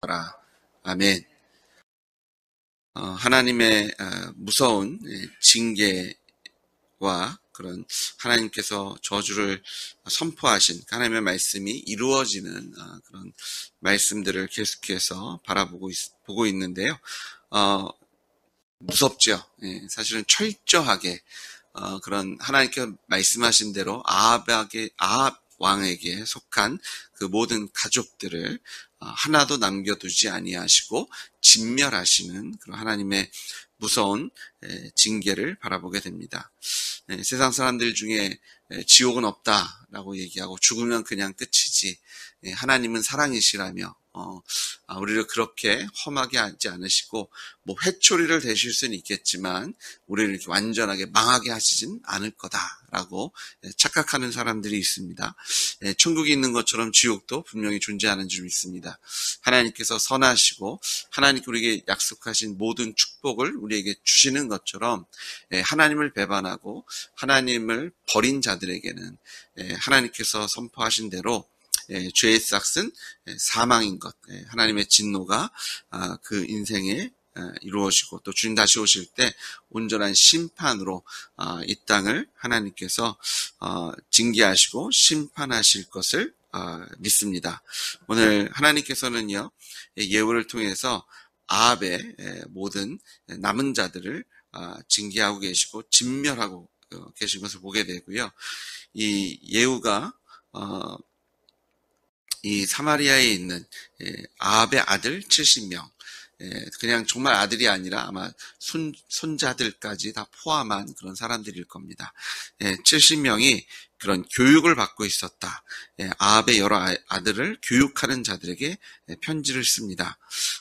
아멘. 하나님의 무서운 징계와 그런 하나님께서 저주를 선포하신 하나님의 말씀이 이루어지는 그런 말씀들을 계속해서 보고 있는데요. 무섭죠. 사실은 철저하게 그런 하나님께서 말씀하신 대로 아합 왕에게 속한 그 모든 가족들을 하나도 남겨두지 아니하시고 진멸하시는 그런 하나님의 무서운 징계를 바라보게 됩니다. 세상 사람들 중에 지옥은 없다라고 얘기하고 죽으면 그냥 끝이지 하나님은 사랑이시라며 우리를 그렇게 험하게 하지 않으시고 뭐 회초리를 대실 수는 있겠지만 우리를 이렇게 완전하게 망하게 하시진 않을 거다라고 착각하는 사람들이 있습니다. 천국이 있는 것처럼 지옥도 분명히 존재하는 줄 믿습니다. 하나님께서 선하시고 하나님께 우리에게 약속하신 모든 축복을 우리에게 주시는 것처럼 하나님을 배반하고 하나님을 버린 자들에게는 하나님께서 선포하신 대로 죄의 싹은 사망인 것, 하나님의 진노가 그 인생에 이루어지고 또 주님 다시 오실 때 온전한 심판으로 이 땅을 하나님께서 징계하시고 심판하실 것을 믿습니다. 오늘 하나님께서는요, 예후를 통해서 아합의 모든 남은 자들을 징계하고 계시고 진멸하고 계신 것을 보게 되고요. 이 예후가 이 사마리아에 있는 아합의 아들 70명, 그냥 정말 아들이 아니라 아마 손자들까지 다 포함한 그런 사람들일 겁니다. 70명이 그런 교육을 받고 있었다. 아합의 여러 아들을 교육하는 자들에게 편지를 씁니다.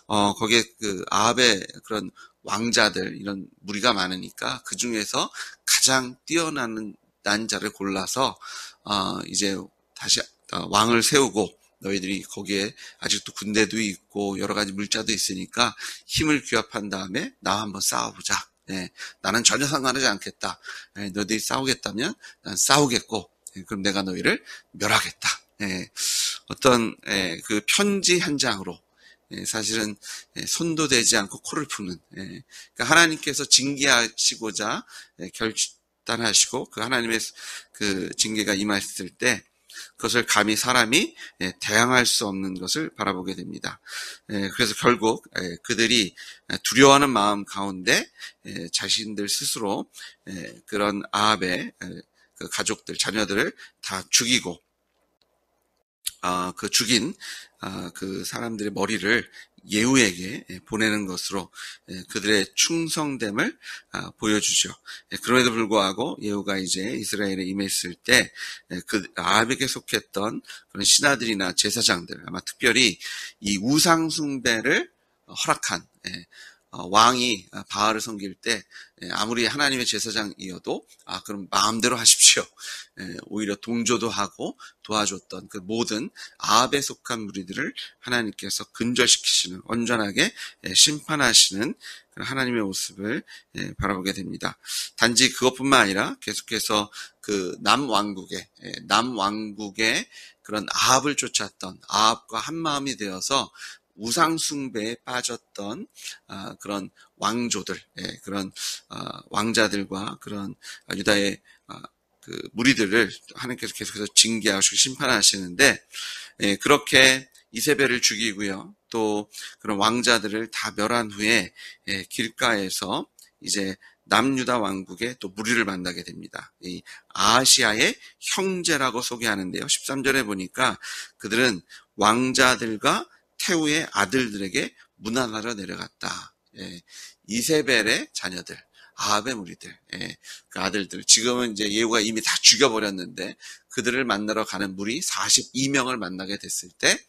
거기에 그 아합의 그런 왕자들 이런 무리가 많으니까 그 중에서 가장 뛰어난 자를 골라서 이제 다시 왕을 세우고 너희들이 거기에 아직도 군대도 있고 여러 가지 물자도 있으니까 힘을 규합한 다음에 나와 한번 싸워보자. 나는 전혀 상관하지 않겠다. 너희들이 싸우겠다면 난 싸우겠고 그럼 내가 너희를 멸하겠다. 어떤 그 편지 한 장으로 사실은 손도 대지 않고 코를 푸는 그러니까 하나님께서 징계하시고자 결단하시고 그 하나님의 그 징계가 임했을 때 그것을 감히 사람이 대항할 수 없는 것을 바라보게 됩니다. 그래서 결국 그들이 두려워하는 마음 가운데 자신들 스스로 그런 아합의 그 가족들, 자녀들을 다 죽이고 그 죽인 그 사람들의 머리를 예후에게 보내는 것으로 그들의 충성됨을 보여주죠. 그럼에도 불구하고 예후가 이제 이스라엘에 임했을 때 그 아합에게 속했던 그런 신하들이나 제사장들, 아마 특별히 이 우상 숭배를 허락한 왕이 바알을 섬길 때 아무리 하나님의 제사장이어도 그럼 마음대로 하십시오. 오히려 동조도 하고 도와줬던 그 모든 아합에 속한 무리들을 하나님께서 근절시키시는 온전하게 심판하시는 하나님의 모습을 바라보게 됩니다. 단지 그것뿐만 아니라 계속해서 그 남왕국의 그런 아합을 쫓았던 아합과 한마음이 되어서 우상숭배에 빠졌던 그런 왕조들, 그런 왕자들과 그런 유다의 그 무리들을 하나님께서 계속해서 징계하시고 심판하시는데 그렇게 이세벨을 죽이고요. 또 그런 왕자들을 다 멸한 후에 길가에서 이제 남유다 왕국의 또 무리를 만나게 됩니다. 이 아하시아의 형제라고 소개하는데요. 13절에 보니까 그들은 왕자들과 태우의 아들들에게 문안하러 내려갔다. 이세벨의 자녀들, 아합의 무리들, 그 아들들. 지금은 이제 예후가 이미 다 죽여버렸는데 그들을 만나러 가는 무리 42명을 만나게 됐을 때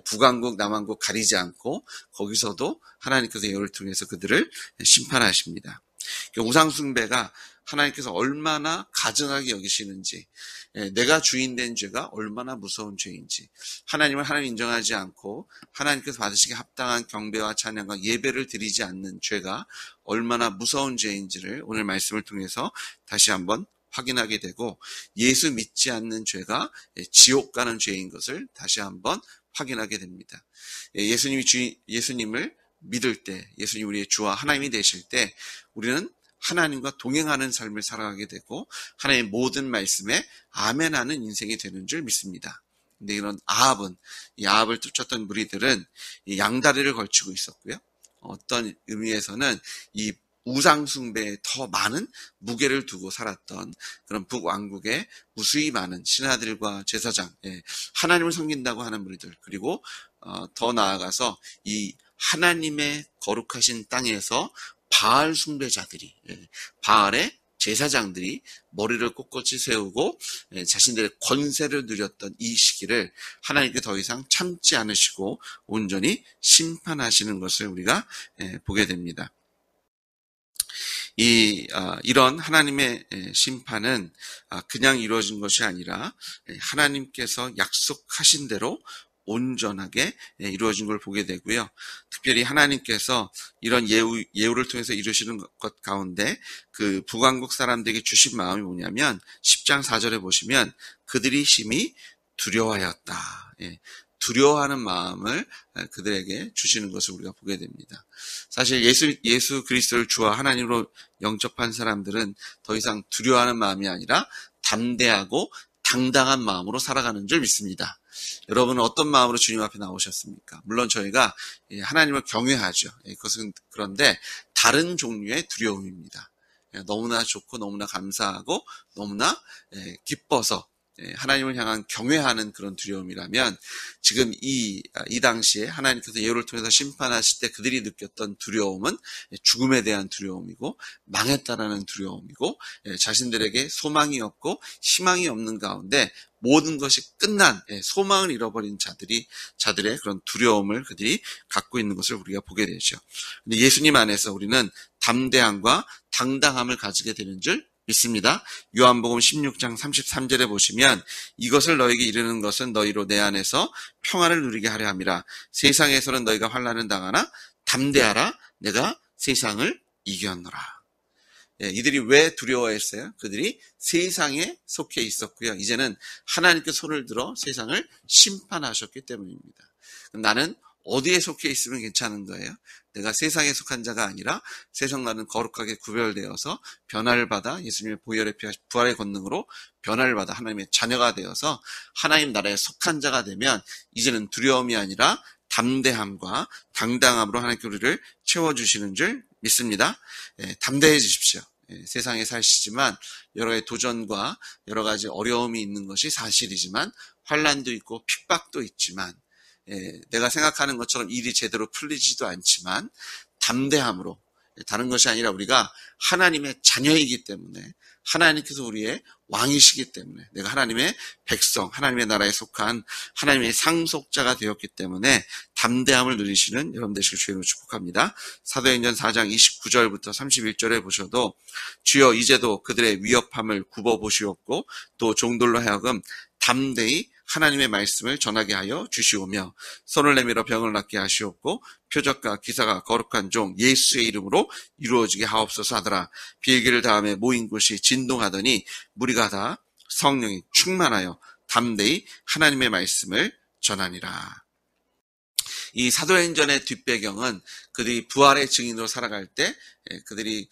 북왕국, 남왕국 가리지 않고 거기서도 하나님께서 예후를 통해서 그들을 심판하십니다. 우상숭배가 하나님께서 얼마나 가증하게 여기시는지, 내가 주인된 죄가 얼마나 무서운 죄인지, 하나님을 하나님 인정하지 않고 하나님께서 받으시기에 합당한 경배와 찬양과 예배를 드리지 않는 죄가 얼마나 무서운 죄인지를 오늘 말씀을 통해서 다시 한번 확인하게 되고 예수 믿지 않는 죄가 지옥 가는 죄인 것을 다시 한번 확인하게 됩니다. 예수님을 믿을 때, 예수님 우리의 주와 하나님이 되실 때 우리는 하나님과 동행하는 삶을 살아가게 되고 하나님의 모든 말씀에 아멘하는 인생이 되는 줄 믿습니다. 근데 이런 이 아합을 쫓았던 무리들은 이 양다리를 걸치고 있었고요. 어떤 의미에서는 이 우상숭배에 더 많은 무게를 두고 살았던 그런 북왕국의 무수히 많은 신하들과 제사장, 하나님을 섬긴다고 하는 무리들, 그리고 더 나아가서 이 하나님의 거룩하신 땅에서 바알 숭배자들이, 바알의 제사장들이 머리를 꼿꼿이 세우고 자신들의 권세를 누렸던 이 시기를 하나님께 더 이상 참지 않으시고 온전히 심판하시는 것을 우리가 보게 됩니다. 이런 하나님의 심판은 그냥 이루어진 것이 아니라 하나님께서 약속하신 대로 온전하게 이루어진 걸 보게 되고요. 특별히 하나님께서 이런 예우를 통해서 이루시는 것 가운데 그 북왕국 사람들에게 주신 마음이 뭐냐면 10장 4절에 보시면 그들이 심히 두려워하였다. 두려워하는 마음을 그들에게 주시는 것을 우리가 보게 됩니다. 사실 예수 그리스도를 주와 하나님으로 영접한 사람들은 더 이상 두려워하는 마음이 아니라 담대하고 당당한 마음으로 살아가는 줄 믿습니다. 여러분은 어떤 마음으로 주님 앞에 나오셨습니까? 물론 저희가 하나님을 경외하죠. 그것은 그런데 다른 종류의 두려움입니다. 너무나 좋고 너무나 감사하고 너무나 기뻐서 하나님을 향한 경외하는 그런 두려움이라면 지금 이 당시에 하나님께서 예우를 통해서 심판하실 때 그들이 느꼈던 두려움은 죽음에 대한 두려움이고 망했다라는 두려움이고 자신들에게 소망이 없고 희망이 없는 가운데 모든 것이 끝난 소망을 잃어버린 자들의 그런 두려움을 그들이 갖고 있는 것을 우리가 보게 되죠. 근데 예수님 안에서 우리는 담대함과 당당함을 가지게 되는 줄 믿습니다. 요한복음 16장 33절에 보시면 이것을 너에게 이르는 것은 너희로 내 안에서 평안을 누리게 하려 함이라. 세상에서는 너희가 환난을 당하나 담대하라. 내가 세상을 이겼노라. 이들이 왜 두려워했어요? 그들이 세상에 속해 있었고요. 이제는 하나님께 손을 들어 세상을 심판하셨기 때문입니다. 나는 어디에 속해 있으면 괜찮은 거예요? 내가 세상에 속한 자가 아니라 세상과는 거룩하게 구별되어서 변화를 받아 예수님의 부활의 권능으로 변화를 받아 하나님의 자녀가 되어서 하나님 나라에 속한 자가 되면 이제는 두려움이 아니라 담대함과 당당함으로 하나님께 우리를 채워주시는 줄 믿습니다. 담대해지십시오. 세상에 사시지만 여러 가지 도전과 여러 가지 어려움이 있는 것이 사실이지만 환난도 있고 핍박도 있지만 내가 생각하는 것처럼 일이 제대로 풀리지도 않지만 담대함으로 다른 것이 아니라 우리가 하나님의 자녀이기 때문에 하나님께서 우리의 왕이시기 때문에 내가 하나님의 백성, 하나님의 나라에 속한 하나님의 상속자가 되었기 때문에 담대함을 누리시는 여러분 되시길 주의로 축복합니다. 사도행전 4장 29절부터 31절에 보셔도 주여 이제도 그들의 위협함을 굽어보시옵고 또 종들로 하여금 담대히 하나님의 말씀을 전하게 하여 주시오며 손을 내밀어 병을 낫게 하시옵고 표적과 기사가 거룩한 종 예수의 이름으로 이루어지게 하옵소서 하더라. 비일기를 다음에 모인 곳이 진동하더니 무리가 다 성령이 충만하여 담대히 하나님의 말씀을 전하니라. 이 사도행전의 뒷배경은 그들이 부활의 증인으로 살아갈 때 그들이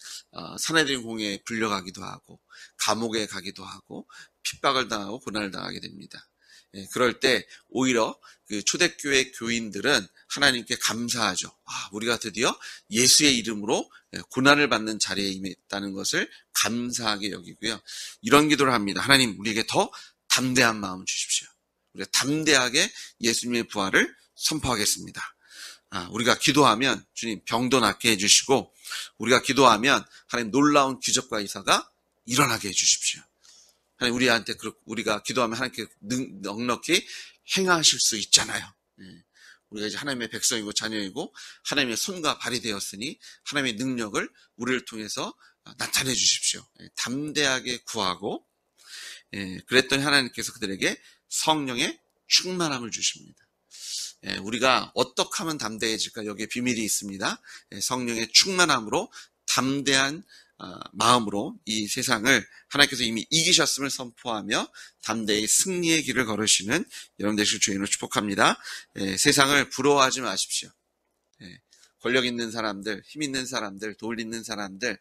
산헤드린 공회에 불려가기도 하고 감옥에 가기도 하고 핍박을 당하고 고난을 당하게 됩니다. 그럴 때 오히려 그 초대교회 교인들은 하나님께 감사하죠. 우리가 드디어 예수의 이름으로 고난을 받는 자리에 임했다는 것을 감사하게 여기고요. 이런 기도를 합니다. 하나님, 우리에게 더 담대한 마음을 주십시오. 우리가 담대하게 예수님의 부활을 선포하겠습니다. 우리가 기도하면 주님 병도 낫게 해주시고 우리가 기도하면 하나님 놀라운 기적과 이사가 일어나게 해주십시오. 하나님 우리가 기도하면 하나님께 넉넉히 행하실 수 있잖아요. 우리가 이제 하나님의 백성이고 자녀이고 하나님의 손과 발이 되었으니 하나님의 능력을 우리를 통해서 나타내 주십시오. 담대하게 구하고 그랬더니 하나님께서 그들에게 성령의 충만함을 주십니다. 우리가 어떻게 하면 담대해질까? 여기에 비밀이 있습니다. 성령의 충만함으로 담대한 마음으로 이 세상을 하나님께서 이미 이기셨음을 선포하며 담대히 승리의 길을 걸으시는 여러분 되시길 주인으로 축복합니다. 세상을 부러워하지 마십시오. 권력 있는 사람들, 힘 있는 사람들, 돈 있는 사람들,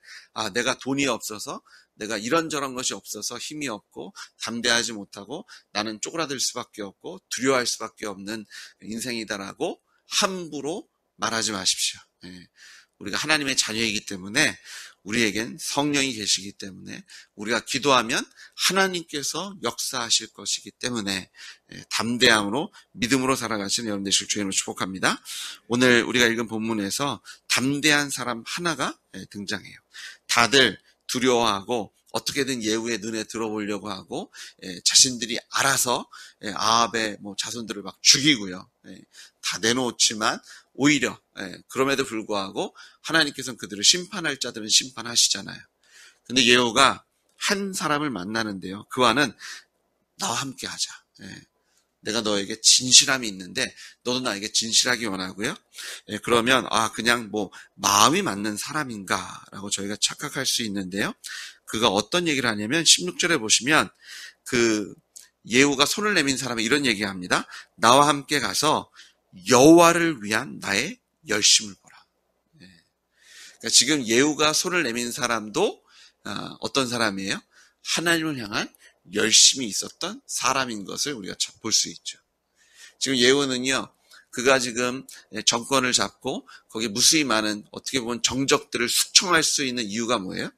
내가 돈이 없어서, 내가 이런저런 것이 없어서 힘이 없고 담대하지 못하고 나는 쪼그라들 수밖에 없고 두려워할 수밖에 없는 인생이다라고 함부로 말하지 마십시오. 우리가 하나님의 자녀이기 때문에, 우리에겐 성령이 계시기 때문에, 우리가 기도하면 하나님께서 역사하실 것이기 때문에 담대함으로 믿음으로 살아가시는 여러분 되시길 주님으로 축복합니다. 오늘 우리가 읽은 본문에서 담대한 사람 하나가 등장해요. 다들 두려워하고 어떻게든 예후의 눈에 들어보려고 하고 자신들이 알아서 아합의 자손들을 막 죽이고요. 다 내놓지만 오히려 그럼에도 불구하고 하나님께서는 그들을 심판할 자들은 심판하시잖아요. 근데 예후가 한 사람을 만나는데요. 그와는 나와 함께 하자. 내가 너에게 진실함이 있는데 너도 나에게 진실하기 원하고요. 그러면 그냥 마음이 맞는 사람인가라고 저희가 착각할 수 있는데요. 그가 어떤 얘기를 하냐면 16절에 보시면 그 예후가 손을 내민 사람이 이런 얘기합니다. 나와 함께 가서 여호와를 위한 나의 열심을 보라. 그러니까 지금 예후가 손을 내민 사람도 어떤 사람이에요? 하나님을 향한 열심이 있었던 사람인 것을 우리가 볼 수 있죠. 지금 예후는요, 그가 지금 정권을 잡고 거기에 무수히 많은 어떻게 보면 정적들을 숙청할 수 있는 이유가 뭐예요?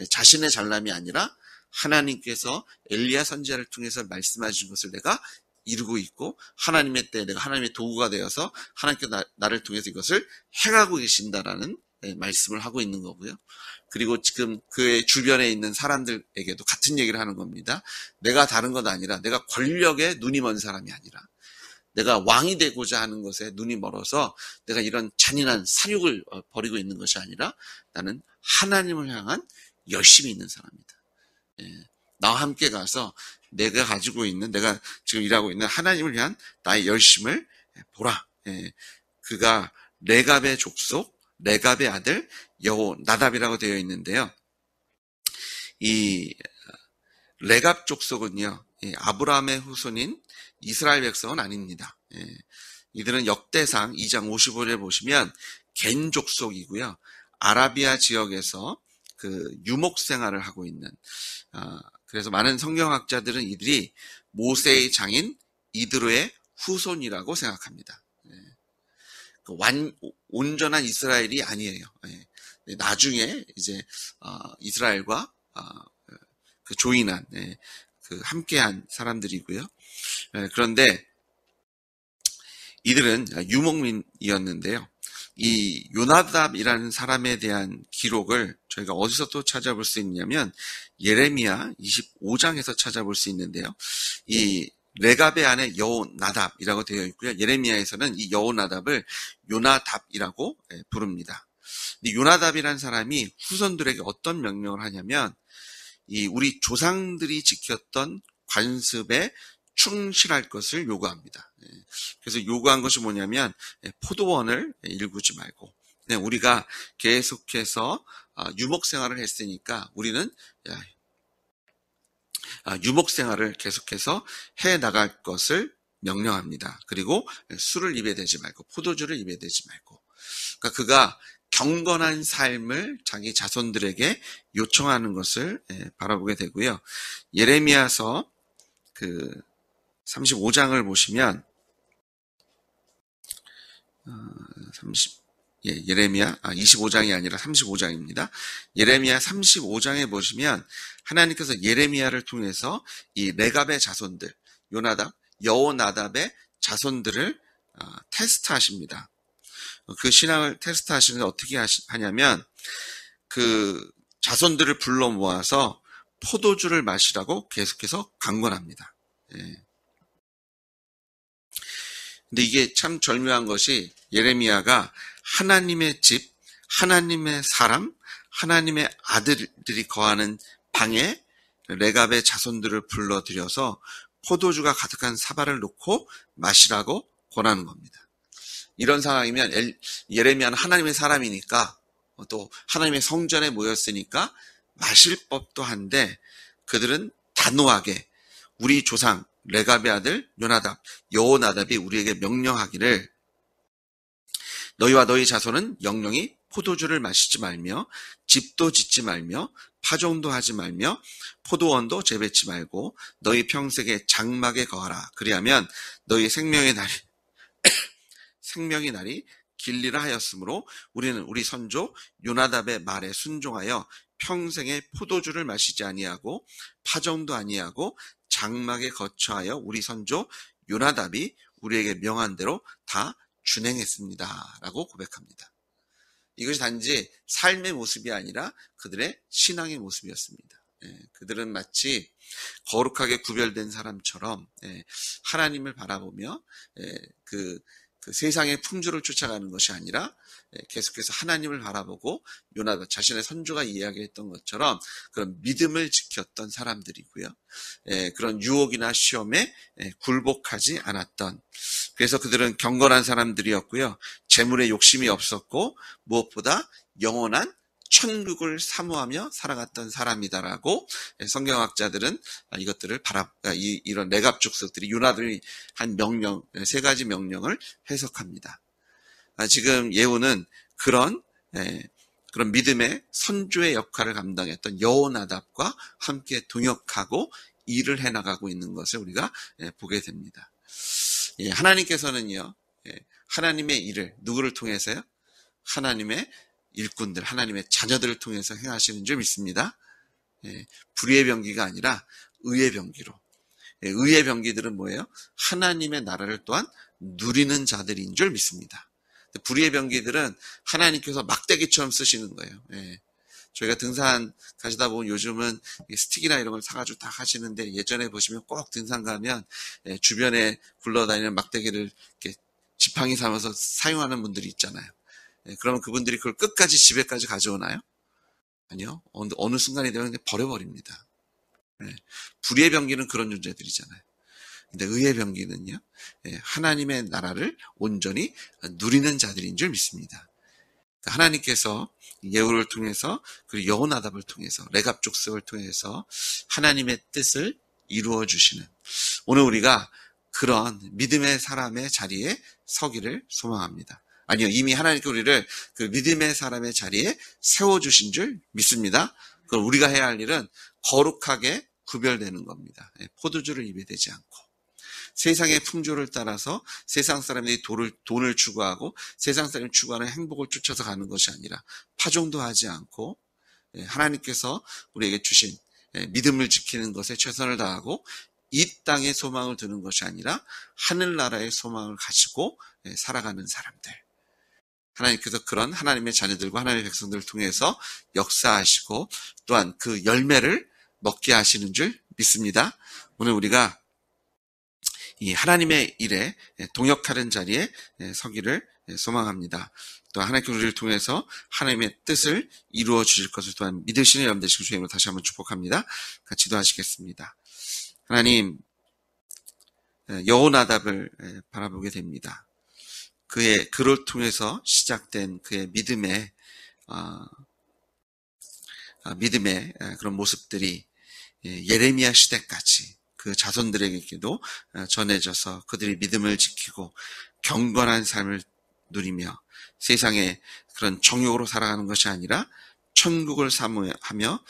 자신의 잘남이 아니라 하나님께서 엘리야 선지자를 통해서 말씀하신 것을 내가 이루고 있고 하나님의 때에 내가 하나님의 도구가 되어서 하나님께서 나를 통해서 이것을 행하고 계신다라는 말씀을 하고 있는 거고요. 그리고 지금 그의 주변에 있는 사람들에게도 같은 얘기를 하는 겁니다. 내가 다른 것 아니라 내가 권력에 눈이 먼 사람이 아니라 내가 왕이 되고자 하는 것에 눈이 멀어서 내가 이런 잔인한 사욕을 벌이고 있는 것이 아니라 나는 하나님을 향한 열심이 있는 사람이다. 나와 함께 가서 내가 가지고 있는, 내가 지금 일하고 있는 하나님을 위한 나의 열심을 보라. 그가 레갑의 족속, 레갑의 아들 여호나답이라고 되어 있는데요. 이 레갑 족속은요, 아브라함의 후손인 이스라엘 백성은 아닙니다. 이들은 역대상 2장 55절에 보시면 겐 족속이고요. 아라비아 지역에서 그 유목 생활을 하고 있는, 그래서 많은 성경학자들은 이들이 모세의 장인 이드로의 후손이라고 생각합니다. 온전한 이스라엘이 아니에요. 나중에 이제 이스라엘과 그 조인한, 그 함께한 사람들이고요. 그런데 이들은 유목민이었는데요. 이 요나답이라는 사람에 대한 기록을 저희가 어디서 또 찾아볼 수 있냐면 예레미야 25장에서 찾아볼 수 있는데요. 이 레갑의 아내 여호나답이라고 되어 있고요. 예레미야에서는 이 여호나답을 요나답이라고 부릅니다. 근데 요나답이라는 사람이 후손들에게 어떤 명령을 하냐면 이 우리 조상들이 지켰던 관습에 충실할 것을 요구합니다. 그래서 요구한 것이 뭐냐면 포도원을 일구지 말고 그냥 우리가 계속해서 유목 생활을 했으니까 우리는 유목 생활을 계속해서 해 나갈 것을 명령합니다. 그리고 술을 입에 대지 말고 포도주를 입에 대지 말고, 그러니까 그가 경건한 삶을 자기 자손들에게 요청하는 것을 바라보게 되고요. 예레미야서 그 35장을 보시면 예레미야 25장이 아니라 35장입니다. 예레미야 35장에 보시면 하나님께서 예레미야를 통해서 이 레갑의 자손들, 여호나답의 자손들을 테스트하십니다. 그 신앙을 테스트하시는데 어떻게 하냐면 그 자손들을 불러 모아서 포도주를 마시라고 계속해서 강권합니다. 근데 이게 참 절묘한 것이 예레미야가 하나님의 집, 하나님의 사람, 하나님의 아들들이 거하는 방에 레갑의 자손들을 불러들여서 포도주가 가득한 사발을 놓고 마시라고 권하는 겁니다. 이런 상황이면 예레미야는 하나님의 사람이니까 또 하나님의 성전에 모였으니까 마실 법도 한데 그들은 단호하게 우리 조상 레갑의 아들 요나답, 여호나답이 우리에게 명령하기를 너희와 너희 자손은 영영이 포도주를 마시지 말며 집도 짓지 말며 파종도 하지 말며 포도원도 재배치 말고 너희 평생에 장막에 거하라. 그리하면 너희 생명의 날이 길리라 하였으므로 우리는 우리 선조 요나답의 말에 순종하여 평생에 포도주를 마시지 아니하고 파종도 아니하고 장막에 거처하여 우리 선조 요나답이 우리에게 명한 대로 다 준행했습니다. 라고 고백합니다. 이것이 단지 삶의 모습이 아니라 그들의 신앙의 모습이었습니다. 그들은 마치 거룩하게 구별된 사람처럼 하나님을 바라보며 그 세상의 풍조를 쫓아가는 것이 아니라 계속해서 하나님을 바라보고 요나답 자신의 선조가 이야기했던 것처럼 그런 믿음을 지켰던 사람들이고요. 그런 유혹이나 시험에 굴복하지 않았던, 그래서 그들은 경건한 사람들이었고요. 재물에 욕심이 없었고 무엇보다 영원한 천국을 사모하며 살아갔던 사람이다라고 성경학자들은 이것들을 이런 레갑 족속들이 요나답이 한 명령, 세 가지 명령을 해석합니다. 지금 예후는 그런 믿음의 선조의 역할을 감당했던 여호나답과 함께 동역하고 일을 해나가고 있는 것을 우리가 보게 됩니다. 하나님께서는요, 하나님의 일을 누구를 통해서요? 하나님의 일꾼들, 하나님의 자녀들을 통해서 행하시는 줄 믿습니다. 불의의 병기가 아니라 의의 병기로. 의의 병기들은 뭐예요? 하나님의 나라를 또한 누리는 자들인 줄 믿습니다. 불의의 병기들은 하나님께서 막대기처럼 쓰시는 거예요. 저희가 등산 가시다 보면 요즘은 스틱이나 이런 걸 사가지고 다 하시는데, 예전에 보시면 꼭 등산 가면 주변에 굴러다니는 막대기를 이렇게 지팡이 삼아서 사용하는 분들이 있잖아요. 그러면 그분들이 그걸 끝까지 집에까지 가져오나요? 아니요. 어느 순간이 되면 버려버립니다. 불의의 병기는 그런 존재들이잖아요. 근데 의의 병기는요, 하나님의 나라를 온전히 누리는 자들인 줄 믿습니다. 하나님께서 예후를 통해서, 그리고 여호나답을 통해서, 레갑 족속을 통해서 하나님의 뜻을 이루어 주시는, 오늘 우리가 그런 믿음의 사람의 자리에 서기를 소망합니다. 아니요, 이미 하나님께 우리를 그 믿음의 사람의 자리에 세워주신 줄 믿습니다. 그럼 우리가 해야 할 일은 거룩하게 구별되는 겁니다. 포도주를 입에 대지 않고, 세상의 풍조를 따라서 세상 사람들이 돈을 추구하고 세상 사람이 추구하는 행복을 쫓아서 가는 것이 아니라, 파종도 하지 않고 하나님께서 우리에게 주신 믿음을 지키는 것에 최선을 다하고, 이 땅에 소망을 두는 것이 아니라 하늘나라의 소망을 가지고 살아가는 사람들, 하나님께서 그런 하나님의 자녀들과 하나님의 백성들을 통해서 역사하시고 또한 그 열매를 먹게 하시는 줄 믿습니다. 오늘 우리가 이 하나님의 일에 동역하는 자리에 서기를 소망합니다. 또 하나님께 우리를 통해서 하나님의 뜻을 이루어 주실 것을 또한 믿으시는 여러분 되시길 주님으로 다시 한번 축복합니다. 같이 기도하시겠습니다. 하나님, 여호나답을 바라보게 됩니다. 그를 통해서 시작된 그의 믿음의 그런 모습들이 예레미야 시대까지 그 자손들에게도 전해져서 그들이 믿음을 지키고 경건한 삶을 누리며 세상에 그런 정욕으로 살아가는 것이 아니라 천국을 사모하며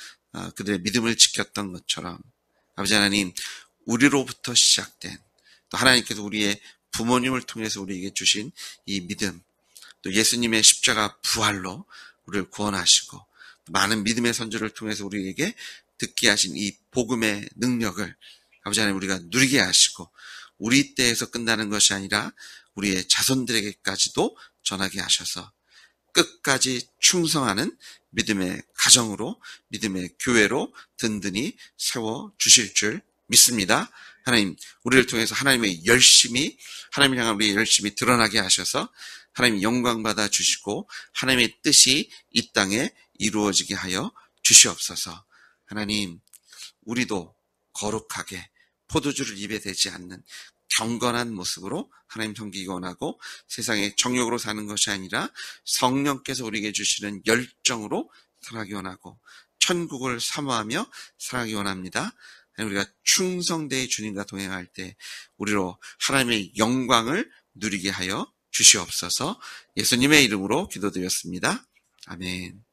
그들의 믿음을 지켰던 것처럼, 아버지 하나님, 우리로부터 시작된, 또 하나님께서 우리의 부모님을 통해서 우리에게 주신 이 믿음, 또 예수님의 십자가 부활로 우리를 구원하시고 많은 믿음의 선조를 통해서 우리에게 듣게 하신 이 복음의 능력을 아버지 하나님 우리가 누리게 하시고, 우리 때에서 끝나는 것이 아니라 우리의 자손들에게까지도 전하게 하셔서 끝까지 충성하는 믿음의 가정으로, 믿음의 교회로 든든히 세워주실 줄 믿습니다. 하나님, 우리를 통해서 하나님의 열심히, 하나님을 향한 우리의 열심히 드러나게 하셔서 하나님 영광 받아 주시고 하나님의 뜻이 이 땅에 이루어지게 하여 주시옵소서. 하나님, 우리도 거룩하게 포도주를 입에 대지 않는 경건한 모습으로 하나님 섬기기 원하고 세상의 정욕으로 사는 것이 아니라 성령께서 우리에게 주시는 열정으로 살아가기 원하고 천국을 사모하며 살아가기 원합니다. 우리가 충성되이 주님과 동행할 때 우리로 하나님의 영광을 누리게 하여 주시옵소서. 예수님의 이름으로 기도드렸습니다. 아멘.